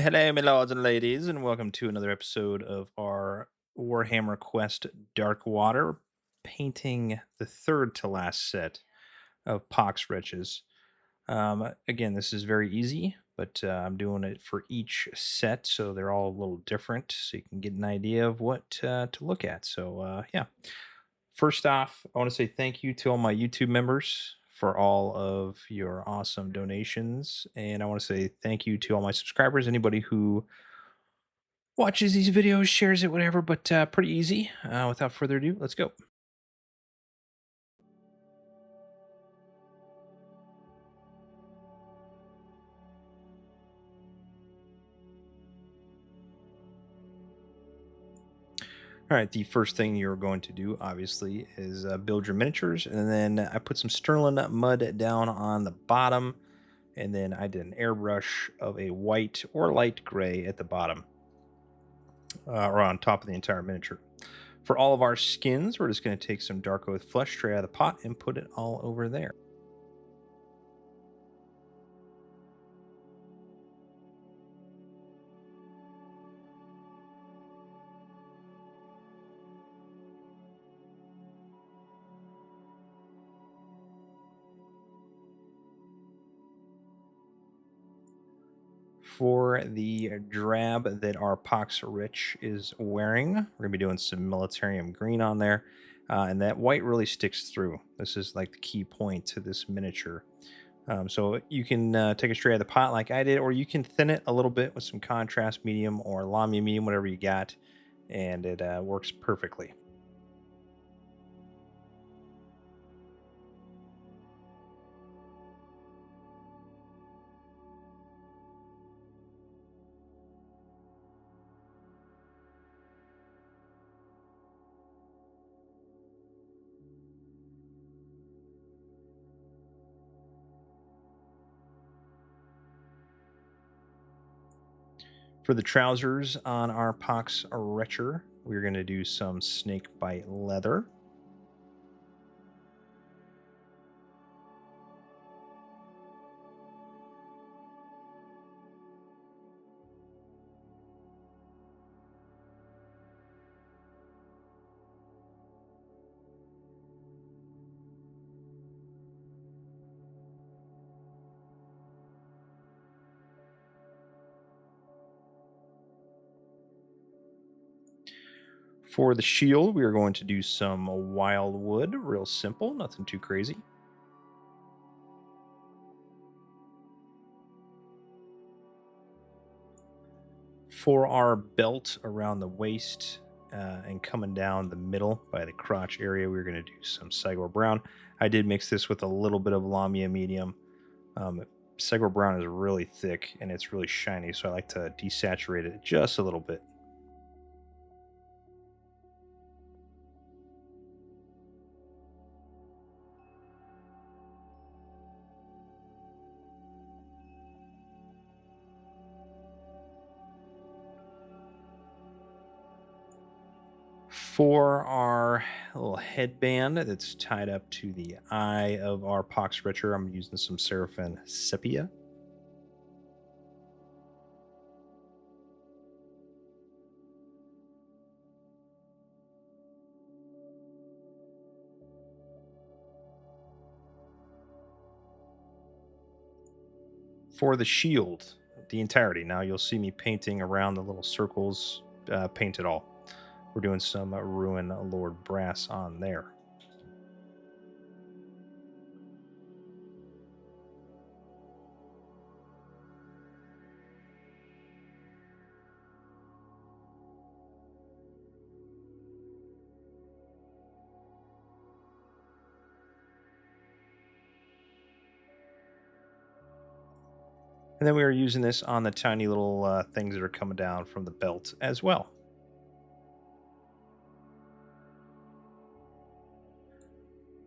Hello, my lords and ladies, and welcome to another episode of our Warhammer Quest Darkwater, painting the third to last set of Pox Wretches. Again, this is very easy, but I'm doing it for each set, so they're all a little different, so you can get an idea of what to look at. Yeah. First off, I want to say thank you to all my YouTube members for all of your awesome donations. And I want to say thank you to all my subscribers, anybody who watches these videos, shares it, whatever, but pretty easy. Without further ado, let's go. All right, the first thing you're going to do, obviously, is build your miniatures. And then I put some Stirland Mud down on the bottom. And then I did an airbrush of a white or light gray at the bottom, or on top of the entire miniature. For all of our skins, we're just going to take some Dark Oath flesh straight out of the pot and put it all over there. For the drab that our Pox Rich is wearing, we're going to be doing some Militarium Green on there. And that white really sticks through. This is like the key point to this miniature. So you can take it straight out of the pot like I did, or you can thin it a little bit with some contrast medium or Lahmian medium, whatever you got, and it works perfectly. For the trousers on our Pox Wretcher, we're going to do some Snakebite Leather. For the shield, we are going to do some Wyldwood, real simple, nothing too crazy. For our belt around the waist and coming down the middle by the crotch area, we're going to do some Cygor Brown. I did mix this with a little bit of Lahmian Medium. Cygor Brown is really thick and it's really shiny, so I like to desaturate it just a little bit. For our little headband that's tied up to the eye of our Pox Wretcher, I'm using some Seraphim Sepia. For the shield, the entirety. Now you'll see me painting around the little circles, paint it all. We're doing some Runelord Brass on there. And then we are using this on the tiny little things that are coming down from the belt as well.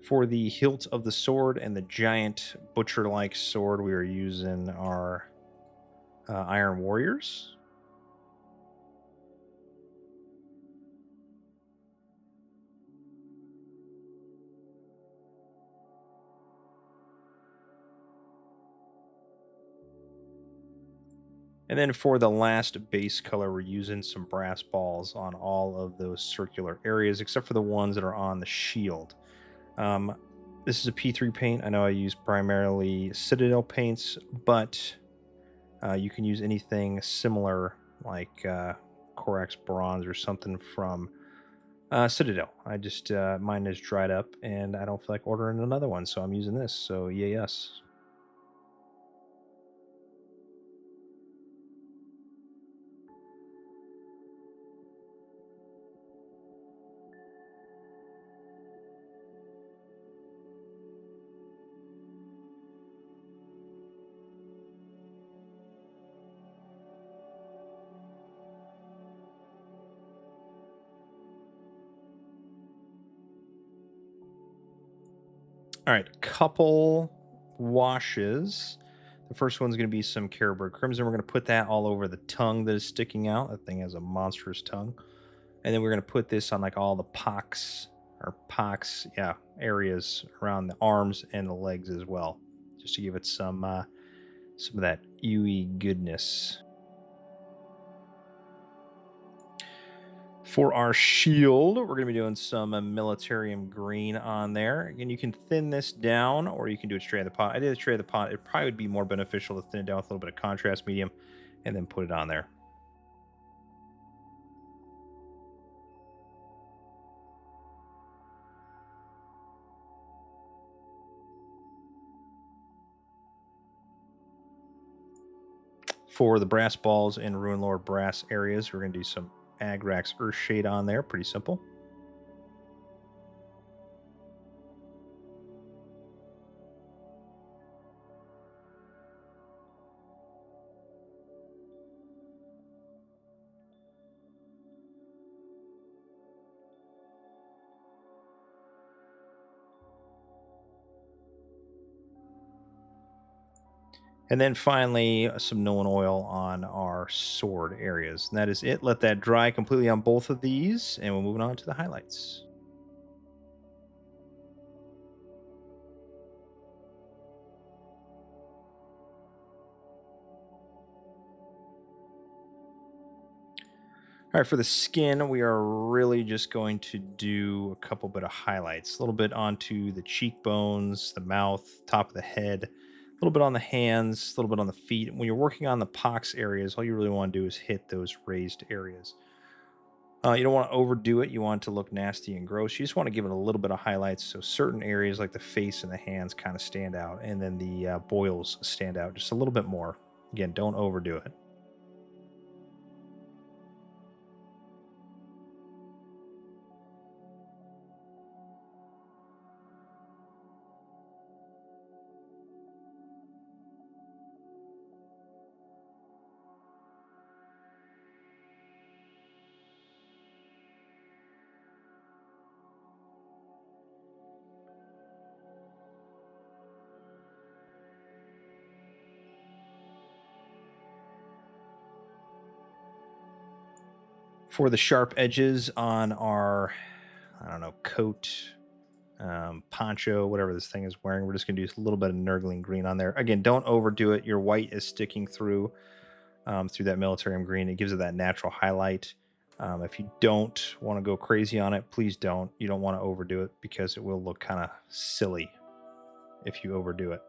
For the hilt of the sword and the giant butcher-like sword, we are using our Iron Warriors. And then for the last base color, we're using some brass balls on all of those circular areas, except for the ones that are on the shield. Um, this is a P3 paint. I know I use primarily Citadel paints, but you can use anything similar like Corax Bronze or something from Citadel. I just, mine is dried up and I don't feel like ordering another one, so I'm using this. So, yeah, yes. All right, couple washes. The first one's going to be some Carroburg Crimson. We're going to put that all over the tongue that is sticking out. That thing has a monstrous tongue. And then we're going to put this on like all the pox, yeah, areas around the arms and the legs as well, just to give it some of that ooey goodness. For our shield, we're going to be doing some Militarium Green on there. Again, you can thin this down or you can do it straight out of the pot. I did it straight out of the pot. It probably would be more beneficial to thin it down with a little bit of contrast medium and then put it on there. For the brass balls and Runelord Brass areas, we're going to do some Agrax Earthshade on there. Pretty simple. And then finally, some Nulin Oil on our sword areas. And that is it. Let that dry completely on both of these, and we're moving on to the highlights. All right, for the skin, we are really just going to do a couple bit of highlights. A little bit onto the cheekbones, the mouth, top of the head, a little bit on the hands, a little bit on the feet. When you're working on the pox areas, all you really want to do is hit those raised areas. You don't want to overdo it. You want it to look nasty and gross. You just want to give it a little bit of highlights so certain areas like the face and the hands kind of stand out, and then the boils stand out just a little bit more. Again, don't overdo it. For the sharp edges on our, I don't know, coat, poncho, whatever this thing is wearing, we're just going to do a little bit of Nurgling Green on there. Again, don't overdo it. Your white is sticking through that Militarium Green. It gives it that natural highlight. If you don't want to go crazy on it, please don't. You don't want to overdo it because it will look kind of silly if you overdo it.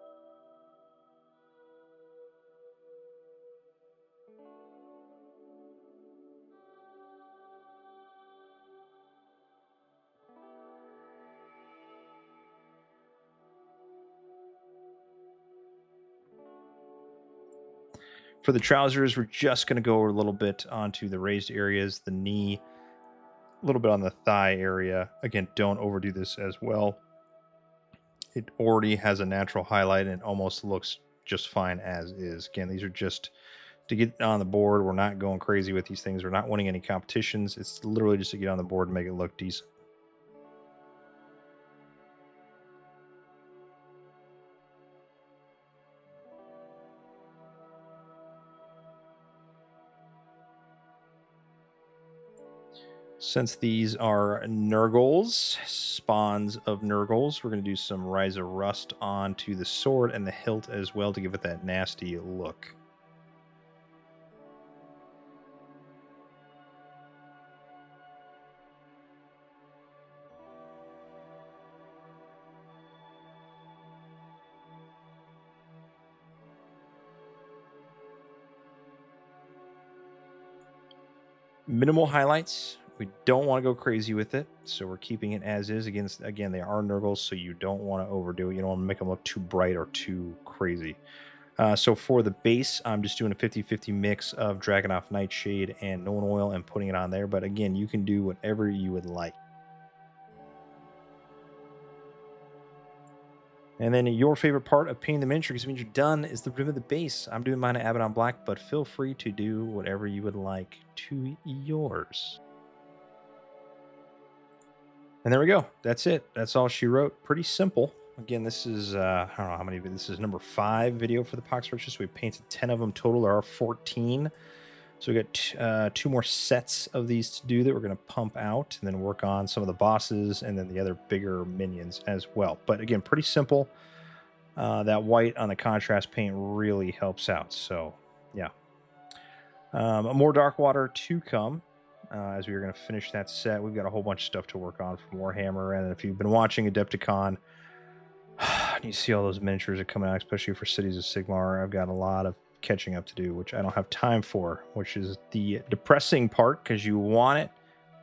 For the trousers, we're just going to go over a little bit onto the raised areas, the knee, a little bit on the thigh area. Again, don't overdo this as well. It already has a natural highlight and it almost looks just fine as is. Again, these are just to get on the board. We're not going crazy with these things. We're not winning any competitions. It's literally just to get on the board and make it look decent. Since these are Nurgles, spawns of Nurgles, we're going to do some Ryza Rust onto the sword and the hilt as well to give it that nasty look. Minimal highlights. We don't want to go crazy with it, so we're keeping it as is. Again, they are Nurgles, so you don't want to overdo it. You don't want to make them look too bright or too crazy. So for the base, I'm just doing a 50-50 mix of Drakenhof Nightshade and Nulin Oil and putting it on there. But again, you can do whatever you would like. And then your favorite part of painting the miniature, because when you're done, is the rim of the base. I'm doing mine at Abaddon Black, but feel free to do whatever you would like to yours. And there we go. That's it. That's all she wrote. Pretty simple. Again, this is, I don't know how many, this is number 5 video for the Pox Wretches. We painted 10 of them total. There are 14. So we got 2 more sets of these to do that we're going to pump out and then work on some of the bosses and then the other bigger minions as well. But again, pretty simple. That white on the contrast paint really helps out. So yeah. More Darkwater to come. As we are going to finish that set. We've got a whole bunch of stuff to work on from Warhammer. And if you've been watching Adepticon, you see all those miniatures that are coming out, especially for Cities of Sigmar. I've got a lot of catching up to do, which I don't have time for, which is the depressing part because you want it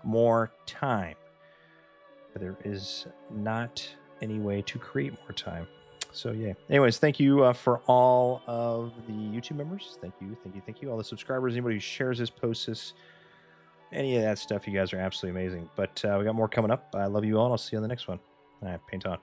more time. But there is not any way to create more time. So yeah. Anyways, thank you for all of the YouTube members. Thank you. All the subscribers, anybody who shares this, posts this, any of that stuff. You guys are absolutely amazing. But we got more coming up. I love you all. I'll see you on the next one. All right, paint on.